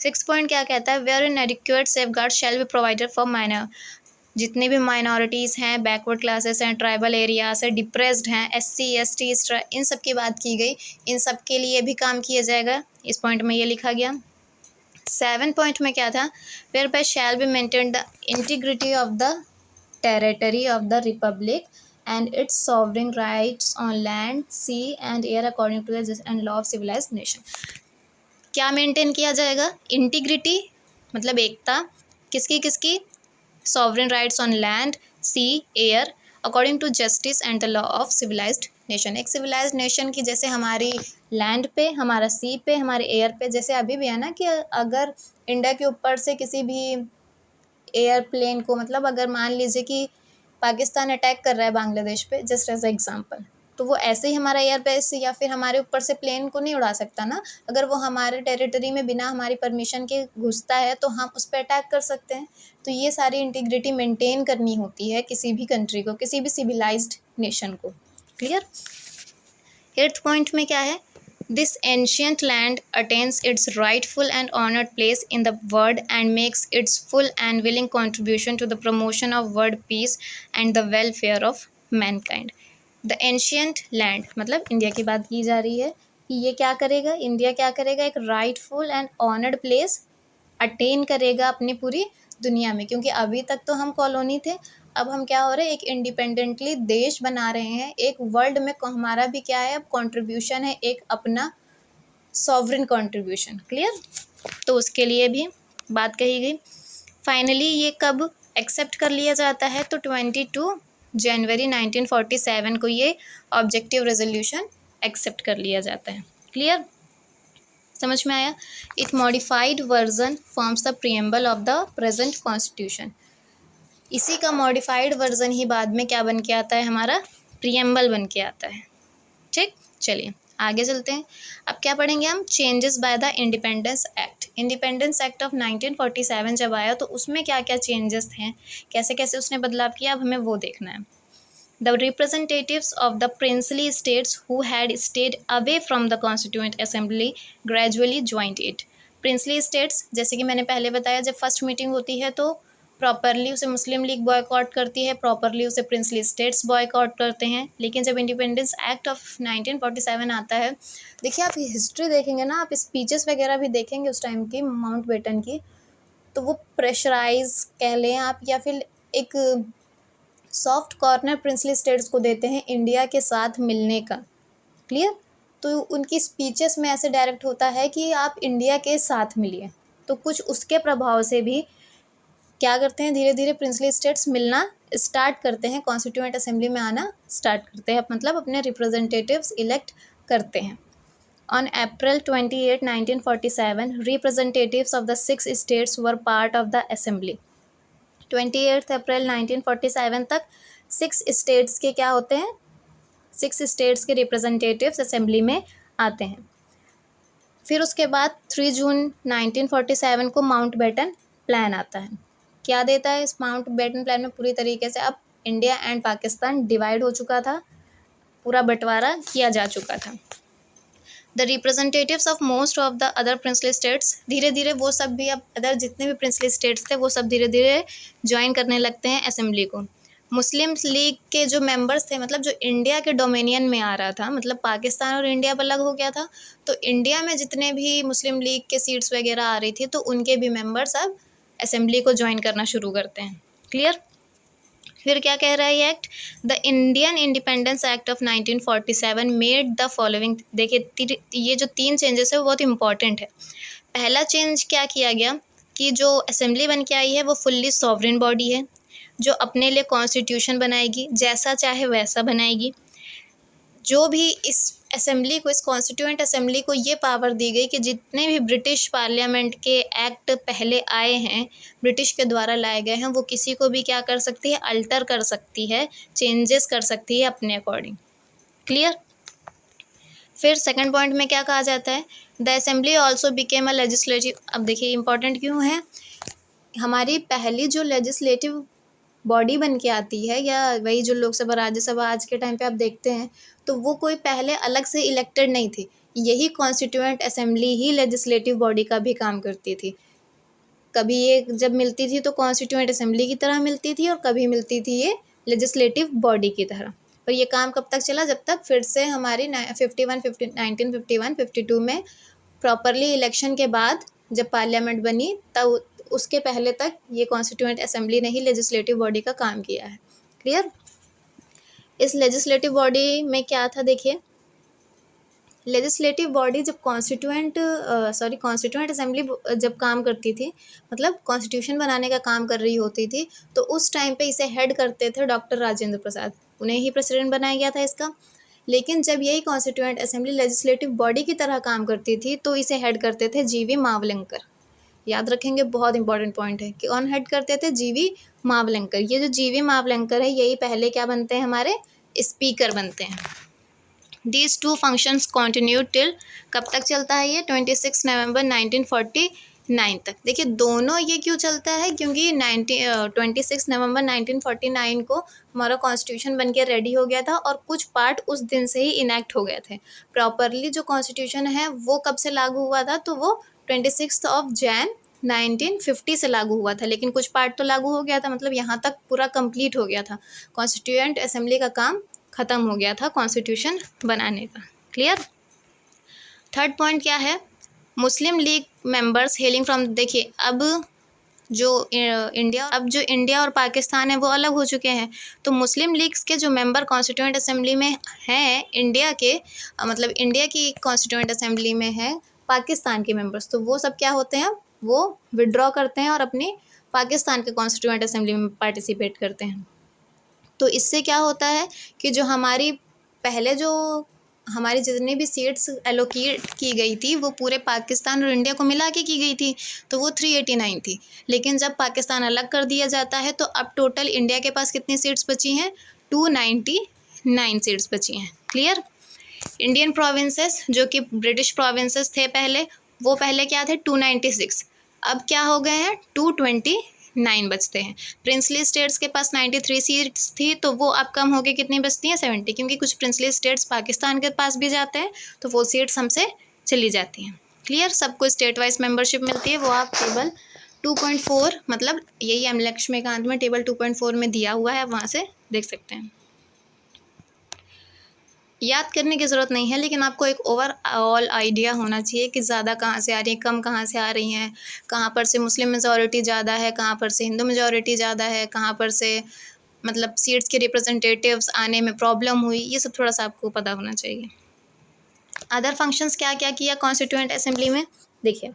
6 पॉइंट क्या कहता है, where in adequate safeguard shall be provided for minor, जितने भी माइनॉरिटीज़ हैं, बैकवर्ड क्लासेस हैं, ट्राइबल एरियाज है, डिप्रेस्ड हैं, SC ST, इन सब की बात की गई। इन सब के लिए भी काम किया जाएगा, इस पॉइंट में ये लिखा गया। 7 पॉइंट में क्या था, where by shall be maintain the integrity of the territory of the republic and its sovereign rights on land, sea and air according to the just and law of civilised nation. क्या maintain किया जाएगा, integrity मतलब एकता, किसकी किसकी, sovereign rights on land, sea, air, according to justice and the law of civilized nation। एक civilized nation की जैसे हमारी लैंड पे, हमारा सी पे, हमारे एयर पे, जैसे अभी भी है ना कि अगर इंडिया के ऊपर से किसी भी एयरप्लेन को, मतलब अगर मान लीजिए कि पाकिस्तान अटैक कर रहा है बांग्लादेश पे, जस्ट एज एग्जांपल, तो वो ऐसे ही हमारा एयर बेस या फिर हमारे ऊपर से प्लेन को नहीं उड़ा सकता ना। अगर वो हमारे टेरिटरी में बिना हमारी परमिशन के घुसता है तो हम उस पर अटैक कर सकते हैं। तो ये सारी इंटीग्रिटी मेंटेन करनी होती है किसी भी कंट्री को, किसी भी सिविलाइज्ड नेशन को। क्लियर। 8th पॉइंट में क्या है, this ancient land attains its rightful and honoured place in the world and makes its full and willing contribution to the promotion of world peace and the welfare of mankind. The ancient land मतलब India की बात की जा रही है कि ये क्या करेगा, इंडिया क्या करेगा, एक rightful and honoured place attain करेगा अपनी पूरी दुनिया में। क्योंकि अभी तक तो हम कॉलोनी थे, अब हम क्या हो रहे हैं, एक इंडिपेंडेंटली देश बना रहे हैं, एक वर्ल्ड में हमारा भी क्या है, अब कंट्रीब्यूशन है, एक अपना सॉवरेन कंट्रीब्यूशन। क्लियर, तो उसके लिए भी बात कही गई। फाइनली ये कब एक्सेप्ट कर लिया जाता है, तो 22 जनवरी 1947 को ये ऑब्जेक्टिव रेजोल्यूशन एक्सेप्ट कर लिया जाता है। क्लियर, समझ में आया। It modified version forms the preamble of the present constitution. इसी का मॉडिफाइड वर्जन ही बाद में क्या बन के आता है, हमारा प्रियम्बल बन के आता है। ठीक, चलिए आगे चलते हैं। अब क्या पढ़ेंगे हम, changes by the independence act. Independence act of 1947 जब आया तो उसमें क्या क्या चेंजेस हैं, कैसे कैसे उसने बदलाव किया, अब हमें वो देखना है। The representatives of the princely states who had stayed away from the Constituent Assembly gradually joined it. Princely states, जैसे कि मैंने पहले बताया, जब फर्स्ट मीटिंग होती है तो प्रॉपरली उसे मुस्लिम लीग बॉयकॉट करती है, प्रॉपरली उसे प्रिंसली स्टेट्स बॉयकॉट करते हैं। लेकिन जब इंडिपेंडेंस एक्ट ऑफ 1947 आता है, देखिए आप हिस्ट्री देखेंगे ना, आप स्पीचेस वगैरह भी देखेंगे उस टाइम की माउंटबेटन की, तो वो प्रेशराइज कह लें आप या फिर एक सॉफ्ट कॉर्नर प्रिंसली स्टेट्स को देते हैं इंडिया के साथ मिलने का। क्लियर, तो उनकी स्पीचेस में ऐसे डायरेक्ट होता है कि आप इंडिया के साथ मिलिए। तो कुछ उसके प्रभाव से भी क्या करते हैं, धीरे धीरे प्रिंसली स्टेट्स मिलना स्टार्ट करते हैं, कॉन्स्टिट्यूएंट असेंबली में आना स्टार्ट करते हैं, मतलब अपने रिप्रेजेंटेटिव्स इलेक्ट करते हैं। On April 28, 1947, representatives of the 6 states were part of the assembly. 28 अप्रैल 1947 तक 6 स्टेट्स के क्या होते हैं, 6 स्टेट्स के रिप्रेजेंटेटिव्स असेंबली में आते हैं। फिर उसके बाद 3 जून 1947 को माउंटबेटन प्लान आता है। क्या देता है इस माउंटबेटन प्लान में, पूरी तरीके से अब इंडिया एंड पाकिस्तान डिवाइड हो चुका था, पूरा बंटवारा किया जा चुका था। The representatives of most of the other princely states, धीरे धीरे वो सब भी, अब अदर जितने भी प्रिंसली स्टेट्स थे वो सब धीरे धीरे ज्वाइन करने लगते हैं असेंबली को। मुस्लिम लीग के जो मेंबर्स थे, मतलब जो इंडिया के डोमिनियन में आ रहा था, मतलब पाकिस्तान और इंडिया पर अलग हो गया था, तो इंडिया में जितने भी मुस्लिम लीग के सीट्स वगैरह आ रही थी तो उनके भी मेंबर्स अब असेंबली को ज्वाइन करना शुरू करते हैं। क्लियर। फिर क्या कह रहा है ये act, the Indian independence act of 1947 made the following. देखिए ये जो 3 चेंजेस है वो बहुत इंपॉर्टेंट है। पहला चेंज क्या किया गया कि जो असेंबली बन के आई है वो फुल्ली सॉवरेन बॉडी है, जो अपने लिए कॉन्स्टिट्यूशन बनाएगी, जैसा चाहे वैसा बनाएगी। जो भी इस असेंबली को, इस कॉन्स्टिट्यूएंट असेंबली को ये पावर दी गई कि जितने भी ब्रिटिश पार्लियामेंट के एक्ट पहले आए हैं, ब्रिटिश के द्वारा लाए गए हैं, वो किसी को भी क्या कर सकती है, अल्टर कर सकती है, चेंजेस कर सकती है अपने अकॉर्डिंग। क्लियर। फिर सेकंड पॉइंट में क्या कहा जाता है, the assembly also became a legislative. अब देखिए इंपॉर्टेंट क्यों है, हमारी पहली जो लेजिस्लेटिव बॉडी बन के आती है, या वही जो लोकसभा राज्यसभा आज के टाइम पे आप देखते हैं, तो वो कोई पहले अलग से इलेक्टेड नहीं थी, यही कॉन्स्टिट्यूएंट असेंबली ही लेजिस्लेटिव बॉडी का भी काम करती थी। कभी ये जब मिलती थी तो कॉन्स्टिट्यूएंट असेंबली की तरह मिलती थी, और कभी मिलती थी ये लेजिस्लेटिव बॉडी की तरह। और ये काम कब तक चला, जब तक फिर से हमारी 1951-52 में प्रॉपरली इलेक्शन के बाद जब पार्लियामेंट बनी, तब उसके पहले तक ये कॉन्स्टिट्यूएंट असेंबली ने ही लेजिस्लेटिव बॉडी का काम किया है। क्लियर। इस लेजिस्लेटिव बॉडी में क्या था, देखिए लेजिस्लेटिव बॉडी जब कॉन्स्टिट्यूएंट असेंबली जब काम करती थी, मतलब कॉन्स्टिट्यूशन बनाने का काम कर रही होती थी, तो उस टाइम पे इसे हेड करते थे डॉक्टर राजेंद्र प्रसाद, उन्हें ही प्रेसिडेंट बनाया गया था इसका। लेकिन जब यही कॉन्स्टिट्यूएंट असेंबली लेजिस्लेटिव बॉडी की तरह काम करती थी तो इसे हेड करते थे जीवी मावलंकर। याद रखेंगे, बहुत इंपॉर्टेंट पॉइंट है कि कौन हेड करते थे, जीवी मावलंकर। ये जो जीवी मावलंकर है यही पहले क्या बनते हैं, हमारे स्पीकर बनते हैं। These two functions continued till, कब तक चलता है ये, 26 नवंबर 1949 तक। देखिए दोनों ये क्यों चलता है, क्योंकि 26 नवंबर 1949 को हमारा कॉन्स्टिट्यूशन बन के रेडी हो गया था, और कुछ पार्ट उस दिन से ही इनैक्ट हो गए थे। प्रॉपरली जो कॉन्स्टिट्यूशन है वो कब से लागू हुआ था, तो वो 26 Jan 1950 से लागू हुआ था, लेकिन कुछ पार्ट तो लागू हो गया था, मतलब यहाँ तक पूरा कंप्लीट हो गया था, कॉन्स्टिट्यूएंट असेंबली का काम ख़त्म हो गया था कॉन्स्टिट्यूशन बनाने का। क्लियर। थर्ड पॉइंट क्या है, मुस्लिम लीग मेंबर्स हेलिंग फ्रॉम, देखिए अब जो इंडिया और पाकिस्तान है वो अलग हो चुके हैं, तो मुस्लिम लीग्स के जो मेंबर कॉन्स्टिट्यूएंट असेंबली में हैं इंडिया के, मतलब इंडिया की कॉन्स्टिट्यूएंट असेंबली में है पाकिस्तान के मेंबर्स, तो वो सब क्या होते हैं, वो विड्रॉ करते हैं और अपनी पाकिस्तान के कॉन्स्टिट्यूएंट असेंबली में पार्टिसिपेट करते हैं। तो इससे क्या होता है कि जो हमारी पहले जो हमारी जितनी भी सीट्स एलोकेट की गई थी वो पूरे पाकिस्तान और इंडिया को मिला के की गई थी, तो वो 389 थी। लेकिन जब पाकिस्तान अलग कर दिया जाता है तो अब टोटल इंडिया के पास कितनी सीट्स बची हैं, 299 सीट्स बची हैं। क्लियर। इंडियन प्रोविंसेस जो कि ब्रिटिश प्रोविंसेस थे पहले, वो पहले क्या थे 296, अब क्या हो गए हैं 229 बचते हैं। प्रिंसली स्टेट्स के पास 93 सीट्स थी, तो वो अब कम हो के कितनी बचती हैं 70, क्योंकि कुछ प्रिंसली स्टेट्स पाकिस्तान के पास भी जाते हैं तो वो सीट्स हमसे चली जाती हैं। क्लियर। सबको स्टेट वाइज मेंबरशिप मिलती है, वो आप टेबल 2.4, मतलब यही एम लक्ष्मीकांत में टेबल 2.4 में दिया हुआ है, वहाँ से देख सकते हैं। याद करने की ज़रूरत नहीं है, लेकिन आपको एक ओवरऑल आइडिया होना चाहिए कि ज़्यादा कहाँ से आ रही है, कम कहाँ से आ रही हैं, कहाँ पर से मुस्लिम मेजॉरिटी ज़्यादा है, कहाँ पर से हिंदू मेजॉरिटी ज़्यादा है, कहाँ पर से मतलब सीट्स के रिप्रेजेंटेटिव्स आने में प्रॉब्लम हुई, ये सब थोड़ा सा आपको पता होना चाहिए। अदर फंक्शंस क्या क्या किया कॉन्स्टिट्यूएंट असेंबली में, देखिए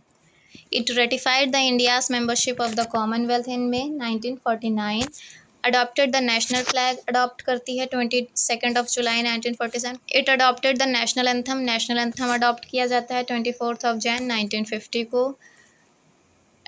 It ratified the India's membership of the Commonwealth in May 1949. Adopted the national flag, adopt करती है 22 of July 1947. It adopted the national anthem. national anthem adopt किया जाता है 24 of Jan 1950 को.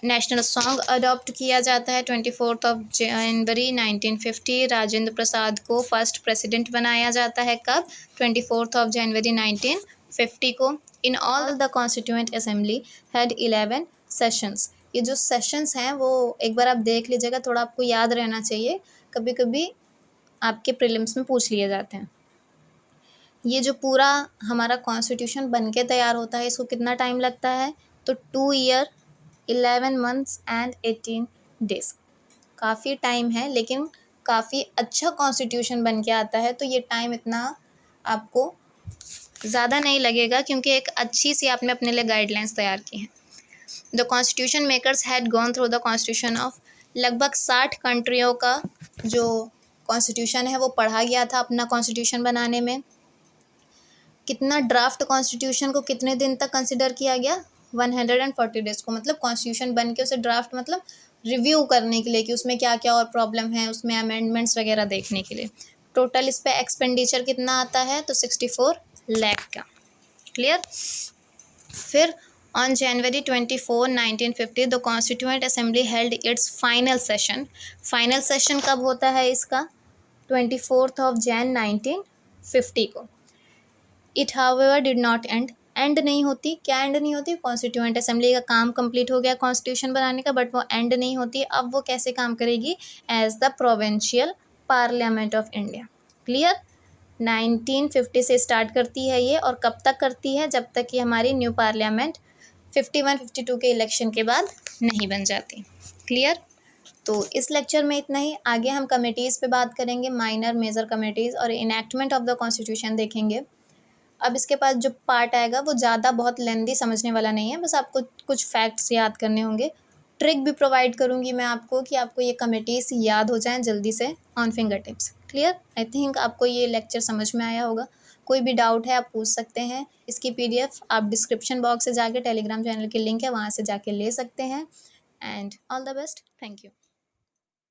नेशनल सॉन्ग अडॉप्ट किया जाता है 24 ऑफ जनवरी 1950. राजेंद्र प्रसाद को फर्स्ट प्रेसिडेंट बनाया जाता है कब? 24 ऑफ जनवरी 1950 को. In all the constituent assembly had 11 sessions. ये जो सेशंस हैं वो एक बार आप देख लीजिएगा, थोड़ा आपको याद रहना चाहिए, कभी कभी आपके प्रीलिम्स में पूछ लिए जाते हैं. ये जो पूरा हमारा कॉन्स्टिट्यूशन बन के तैयार होता है इसको कितना टाइम लगता है? तो 2 ईयर 11 मंथ्स एंड 18 डेज. काफ़ी टाइम है, लेकिन काफ़ी अच्छा कॉन्स्टिट्यूशन बन के आता है, तो ये टाइम इतना आपको ज़्यादा नहीं लगेगा क्योंकि एक अच्छी सी आपने अपने लिए गाइडलाइंस तैयार की हैं. The constitution makers had gone through the constitution of, लगभग 60 कंट्रियों का जो कॉन्स्टिट्यूशन है वो पढ़ा गया था अपना कॉन्स्टिट्यूशन बनाने में. कितना ड्राफ्ट कॉन्स्टिट्यूशन को कितने दिन तक कंसिडर किया गया? 140 डेज को. मतलब कॉन्स्टिट्यूशन बन के उसे ड्राफ्ट मतलब रिव्यू करने के लिए कि उसमें क्या क्या और प्रॉब्लम है, उसमें अमेंडमेंट्स वगैरह देखने के लिए. टोटल इस पे एक्सपेंडिचर कितना आता है? तो 64 लाख का. क्लियर. फिर on January 24, 1950 the constituent assembly held it's final session. Final session कब होता है इसका? 24 ऑफ जैन 1950 को. It however did not and नहीं होती. क्या एंड नहीं होती? कॉन्स्टिट्यूएंट असेंबली का काम कंप्लीट हो गया कॉन्स्टिट्यूशन बनाने का, बट वो एंड नहीं होती. अब वो कैसे काम करेगी? As the provincial parliament of India. Clear. 1950 से स्टार्ट करती है ये, और कब तक करती है? जब तक कि हमारी न्यू पार्लियामेंट 51-52 के इलेक्शन के बाद नहीं बन जाती. क्लियर. तो इस लेक्चर में इतना ही. आगे हम कमेटीज़ पे बात करेंगे, माइनर मेजर कमेटीज़, और इनैक्टमेंट ऑफ द कॉन्स्टिट्यूशन देखेंगे. अब इसके पास जो पार्ट आएगा वो ज़्यादा बहुत लेंदी समझने वाला नहीं है, बस आपको कुछ फैक्ट्स याद करने होंगे. ट्रिक भी प्रोवाइड करूँगी मैं आपको कि आपको ये कमेटीज याद हो जाएं जल्दी से on finger tips. Clear. I think आपको ये लेक्चर समझ में आया होगा. कोई भी डाउट है आप पूछ सकते हैं. इसकी PDF आप डिस्क्रिप्शन बॉक्स से जाके टेलीग्राम चैनल की लिंक है वहाँ से जाके ले सकते हैं. And all the best. Thank you.